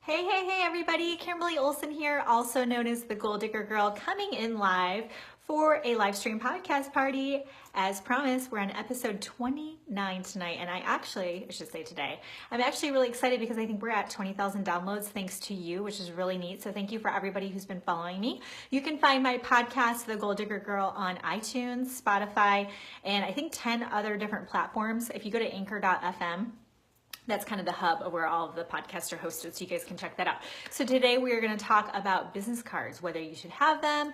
Hey, everybody. Kimberly Olson here, also known as the Goal Digger Girl, coming in live for a live stream podcast party. As promised, we're on episode 29 tonight, and I should say today, I'm actually really excited because I think we're at 20,000 downloads thanks to you, which is really neat. So thank you for everybody who's been following me. You can find my podcast, The Goal Digger Girl, on iTunes, Spotify, and I think 10 other different platforms. If you go to anchor.fm, that's kind of the hub of where all of the podcasts are hosted, so you guys can check that out. So today we are going to talk about business cards, whether you should have them,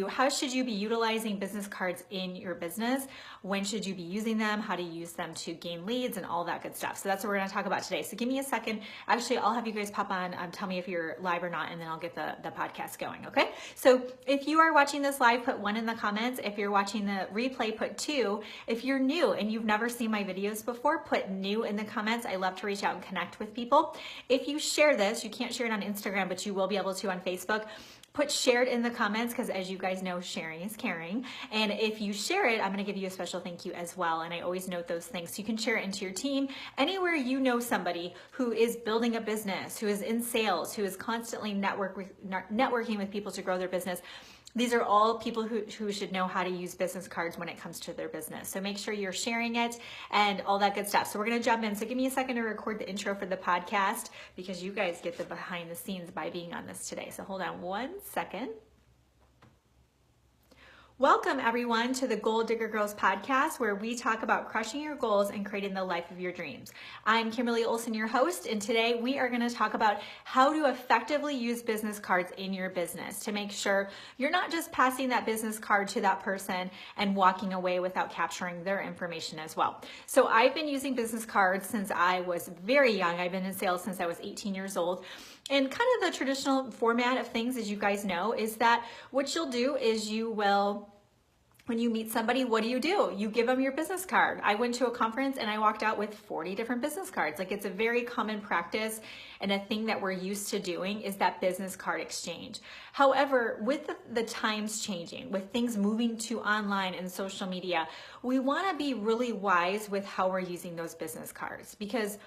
how should you be utilizing business cards in your business, when should you be using them, how to use them to gain leads, and all that good stuff. So that's what we're going to talk about today. So give me a second. Actually, I'll have you guys pop on, tell me if you're live or not, and then I'll get the podcast going, okay? So if you are watching this live, put 1 in the comments. If you're watching the replay, put 2. If you're new and you've never seen my videos before, put new in the comments. I love to reach out and connect with people. If you share this, you can't share it on Instagram, but you will be able to on Facebook. Put shared in the comments because, as you guys know, sharing is caring. And if you share it, I'm going to give you a special thank you as well. And I always note those things. So you can share it into your team. Anywhere you know somebody who is building a business, who is in sales, who is constantly networking with people to grow their business. These are all people who should know how to use business cards when it comes to their business. So make sure you're sharing it and all that good stuff. So we're going to jump in. So give me a second to record the intro for the podcast because you guys get the behind the scenes by being on this today. So hold on 1 second. Welcome everyone to the Goal Digger Girls podcast, where we talk about crushing your goals and creating the life of your dreams. I'm Kimberly Olson, your host, and today we are going to talk about how to effectively use business cards in your business to make sure you're not just passing that business card to that person and walking away without capturing their information as well. So I've been using business cards since I was very young. I've been in sales since I was 18 years old. And kind of the traditional format of things, as you guys know, is that what you'll do is when you meet somebody, what do? You give them your business card. I went to a conference and I walked out with 40 different business cards. Like, it's a very common practice, and a thing that we're used to doing is that business card exchange. However, with the times changing, with things moving to online and social media, we want to be really wise with how we're using those business cards because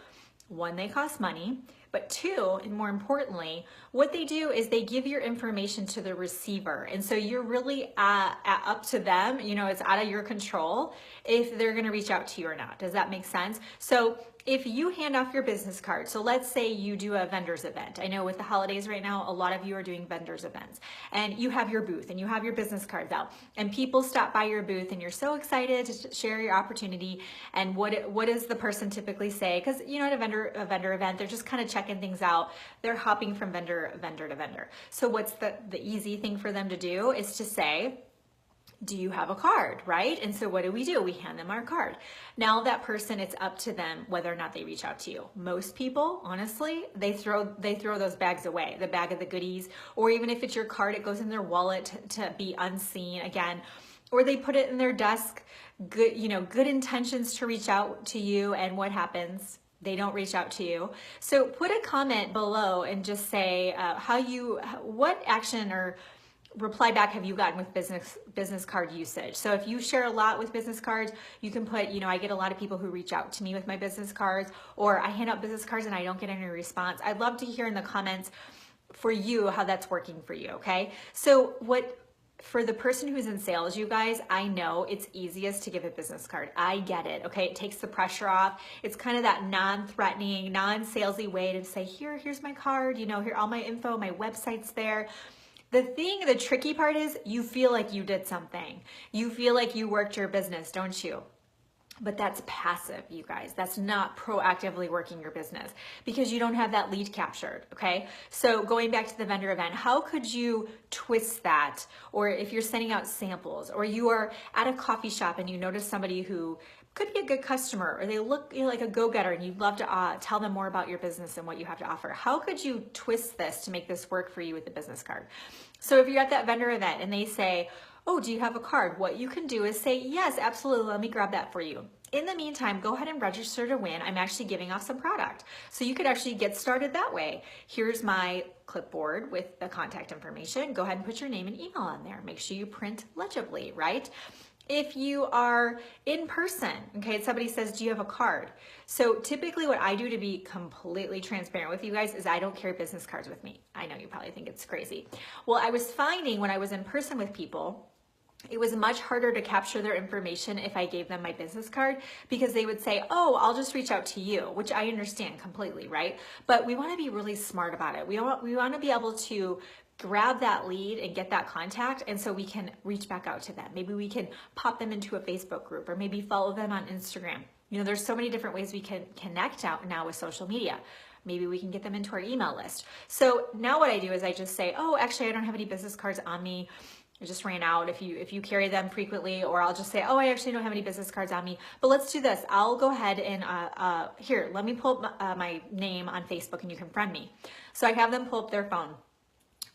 1, they cost money, but 2, and more importantly, what they do is they give your information to the receiver. And so you're really up to them, it's out of your control if they're going to reach out to you or not. Does that make sense? So if you hand off your business card, so let's say you do a vendors event. I know with the holidays right now, a lot of you are doing vendors events, and you have your booth and you have your business cards out, and people stop by your booth and you're so excited to share your opportunity. And what does the person typically say? Because at a vendor event, they're just kind of checking things out. They're hopping from vendor to vendor. So what's the easy thing for them to do is to say, do you have a card, right? And so what do? We hand them our card. Now that person, it's up to them whether or not they reach out to you. Most people, honestly, they throw those bags away, the bag of the goodies, or even if it's your card, it goes in their wallet to be unseen again, or they put it in their desk, good intentions to reach out to you, and what happens? They don't reach out to you. So put a comment below and just say what action or reply back have you gotten with business card usage. So if you share a lot with business cards, you can put, I get a lot of people who reach out to me with my business cards, or I hand out business cards and I don't get any response. I'd love to hear in the comments for you how that's working for you, okay? So for the person who's in sales, you guys, I know it's easiest to give a business card. I get it, okay? It takes the pressure off. It's kind of that non-threatening, non-salesy way to say, here's my card, here, all my info, my website's there. The tricky part is you feel like you did something. You feel like you worked your business, don't you? But that's passive, you guys. That's not proactively working your business because you don't have that lead captured, okay? So going back to the vendor event, how could you twist that? Or if you're sending out samples, or you are at a coffee shop and you notice somebody who could be a good customer, or they look like a go-getter and you'd love to tell them more about your business and what you have to offer. How could you twist this to make this work for you with the business card? So if you're at that vendor event and they say, oh, do you have a card? What you can do is say, yes, absolutely, let me grab that for you. In the meantime, go ahead and register to win. I'm actually giving off some product. So you could actually get started that way. Here's my clipboard with the contact information. Go ahead and put your name and email on there. Make sure you print legibly, right? If you are in person, okay, somebody says, do you have a card? So typically what I do, to be completely transparent with you guys, is I don't carry business cards with me. I know you probably think it's crazy. Well, I was finding when I was in person with people, it was much harder to capture their information if I gave them my business card, because they would say, oh, I'll just reach out to you, which I understand completely, right? But we want to be really smart about it. We want to be able to grab that lead and get that contact, and so we can reach back out to them. Maybe we can pop them into a Facebook group, or maybe follow them on Instagram. You know, there's so many different ways we can connect out now with social media. Maybe we can get them into our email list. So now what I do is I just say, oh, actually, I don't have any business cards on me. I just ran out. If you carry them frequently, or I'll just say, oh, I actually don't have any business cards on me, but let's do this. I'll go ahead and here, let me pull up my name on Facebook and you can friend me. So I have them pull up their phone.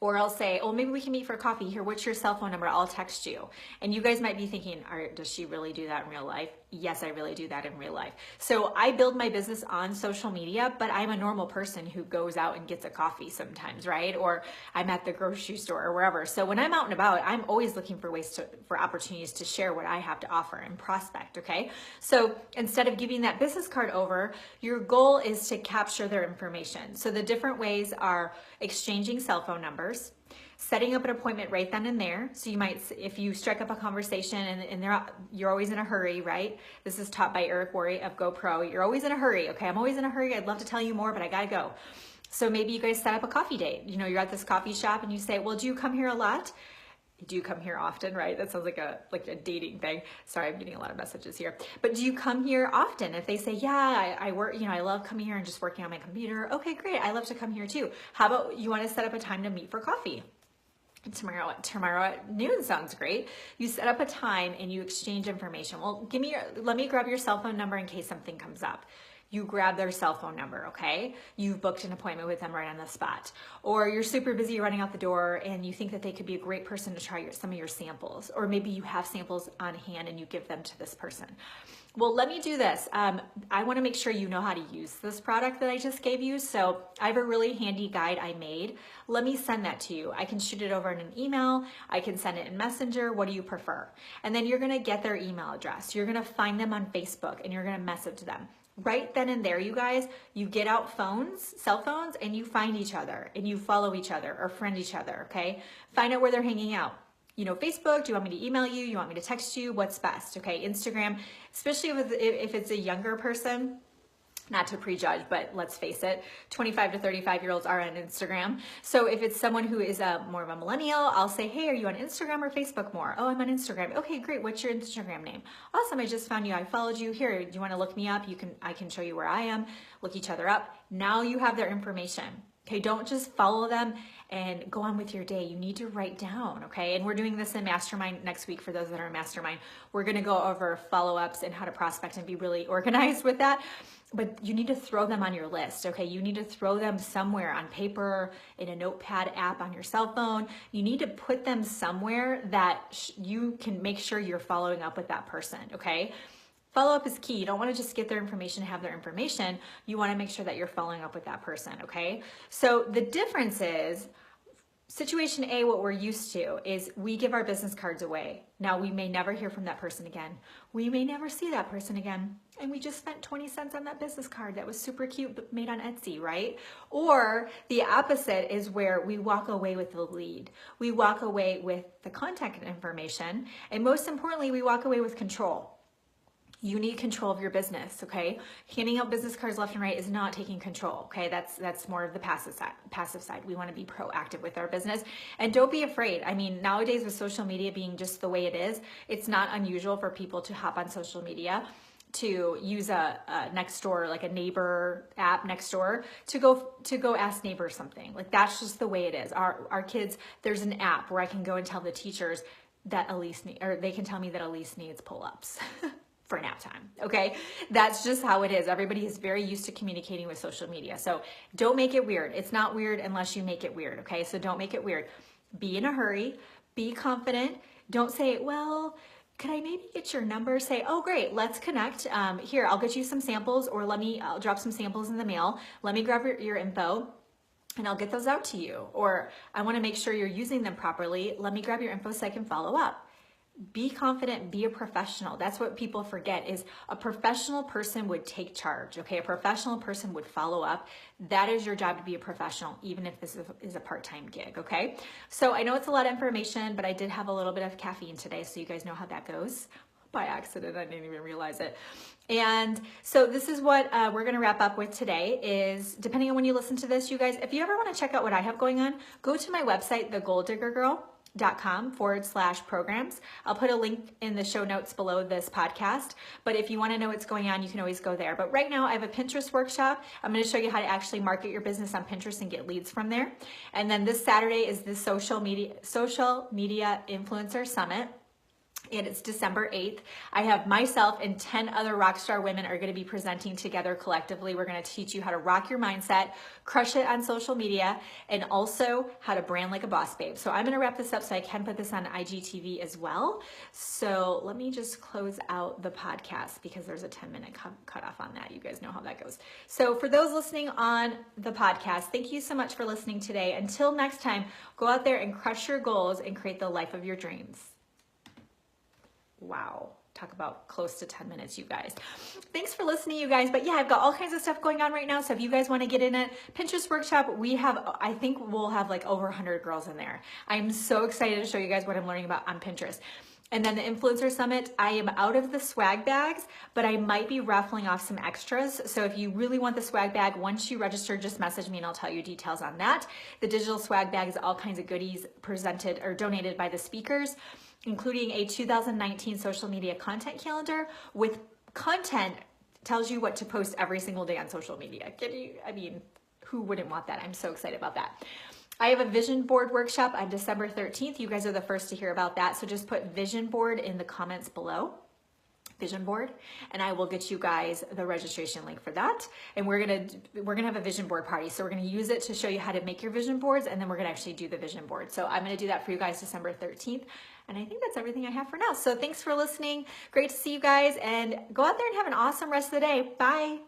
Or I'll say, oh, maybe we can meet for coffee. Here, what's your cell phone number? I'll text you. And you guys might be thinking, does she really do that in real life? Yes, I really do that in real life. So I build my business on social media, but I'm a normal person who goes out and gets a coffee sometimes, right? Or I'm at the grocery store or wherever. So when I'm out and about, I'm always looking for for opportunities to share what I have to offer and prospect, okay? So instead of giving that business card over, your goal is to capture their information. So the different ways are exchanging cell phone numbers, setting up an appointment right then and there. So you might, if you strike up a conversation and you're always in a hurry, right? This is taught by Eric Worre of GoPro. You're always in a hurry, okay? I'm always in a hurry. I'd love to tell you more, but I gotta go. So maybe you guys set up a coffee date. You know, you're at this coffee shop and you say, well, do you come here a lot? Do you come here often, right? That sounds like a dating thing. Sorry, I'm getting a lot of messages here. But do you come here often? If they say, yeah, I work, you know, I love coming here and just working on my computer. Okay, great. I love to come here too. How about you want to set up a time to meet for coffee? Tomorrow at noon sounds great. You set up a time and you exchange information. Well, let me grab your cell phone number in case something comes up. You grab their cell phone number, okay? You've booked an appointment with them right on the spot. Or you're super busy running out the door and you think that they could be a great person to try some of your samples. Or maybe you have samples on hand and you give them to this person. Well, let me do this. I wanna make sure you know how to use this product that I just gave you. So I have a really handy guide I made. Let me send that to you. I can shoot it over in an email. I can send it in Messenger. What do you prefer? And then you're gonna get their email address. You're gonna find them on Facebook and you're gonna message them. Right then and there, you guys, you get out cell phones, and you find each other and you follow each other or friend each other, okay? Find out where they're hanging out. You know, Facebook, do you want me to email you? You want me to text you? What's best, okay? Instagram, especially if it's a younger person, not to prejudge, but let's face it, 25 to 35-year-olds are on Instagram. So if it's someone who is more of a millennial, I'll say, hey, are you on Instagram or Facebook more? Oh, I'm on Instagram. Okay, great. What's your Instagram name? Awesome, I just found you. I followed you. Here, do you want to look me up? I can show you where I am. Look each other up. Now you have their information. Okay, don't just follow them and go on with your day. You need to write down, okay? And we're doing this in Mastermind next week for those that are in Mastermind. We're gonna go over follow-ups and how to prospect and be really organized with that. But you need to throw them on your list, okay? You need to throw them somewhere on paper, in a notepad app on your cell phone. You need to put them somewhere that you can make sure you're following up with that person, okay? Follow-up is key. You don't want to just get their information, have their information. You want to make sure that you're following up with that person, okay? So the difference is, situation A, what we're used to is we give our business cards away. Now, we may never hear from that person again. We may never see that person again. And we just spent 20 cents on that business card that was super cute but made on Etsy, right? Or the opposite is where we walk away with the lead. We walk away with the contact information. And most importantly, we walk away with control. You need control of your business, okay? Handing out business cards left and right is not taking control, okay? That's more of the passive side. We want to be proactive with our business. And don't be afraid. I mean, nowadays with social media being just the way it is, it's not unusual for people to hop on social media, to use a Nextdoor, like a neighbor app Nextdoor, to go ask neighbors something. Like, that's just the way it is. Our kids, there's an app where I can go and tell the teachers that they can tell me that Elise needs pull-ups. For nap time, okay? That's just how it is. Everybody is very used to communicating with social media. So don't make it weird. It's not weird unless you make it weird, okay? So don't make it weird. Be in a hurry, be confident. Don't say, well, could I maybe get your number? Say, oh, great, let's connect. Here, I'll get you some samples, or I'll drop some samples in the mail. Let me grab your info and I'll get those out to you. Or I wanna make sure you're using them properly. Let me grab your info so I can follow up. be confident, be a professional. That's what people forget is a professional person would take charge, okay? A professional person would follow up. That is your job to be a professional, even if this is a part-time gig, okay? So I know it's a lot of information, but I did have a little bit of caffeine today, so you guys know how that goes. By accident, I didn't even realize it. And so this is what we're gonna wrap up with today is, depending on when you listen to this, you guys, if you ever wanna check out what I have going on, go to my website, thegoldiggergirl.com/programs. I'll put a link in the show notes below this podcast, but if you wanna know what's going on, you can always go there. But right now I have a Pinterest workshop. I'm gonna show you how to actually market your business on Pinterest and get leads from there. And then this Saturday is the Social Media Influencer Summit. And it's December 8th. I have myself and 10 other rockstar women are gonna be presenting together collectively. We're gonna teach you how to rock your mindset, crush it on social media, and also how to brand like a boss babe. So I'm gonna wrap this up so I can put this on IGTV as well. So let me just close out the podcast because there's a 10-minute cutoff on that. You guys know how that goes. So for those listening on the podcast, thank you so much for listening today. Until next time, go out there and crush your goals and create the life of your dreams. Wow, talk about close to 10 minutes, you guys. Thanks for listening, you guys. But yeah, I've got all kinds of stuff going on right now. So if you guys want to get in a Pinterest workshop, I think we'll have like over 100 girls in there. I'm so excited to show you guys what I'm learning about on Pinterest. And then the Influencer Summit, I am out of the swag bags, but I might be raffling off some extras. So if you really want the swag bag, once you register, just message me and I'll tell you details on that. The digital swag bag is all kinds of goodies presented or donated by the speakers, including a 2019 social media content calendar with content tells you what to post every single day on social media. Who wouldn't want that? I'm so excited about that. I have a vision board workshop on December 13th. You guys are the first to hear about that. So just put vision board in the comments below. Vision board, and I will get you guys the registration link for that. And we're gonna have a vision board party. So we're gonna use it to show you how to make your vision boards, and then we're gonna actually do the vision board. So I'm gonna do that for you guys December 13th. And I think that's everything I have for now. So thanks for listening. Great to see you guys, and go out there and have an awesome rest of the day. Bye.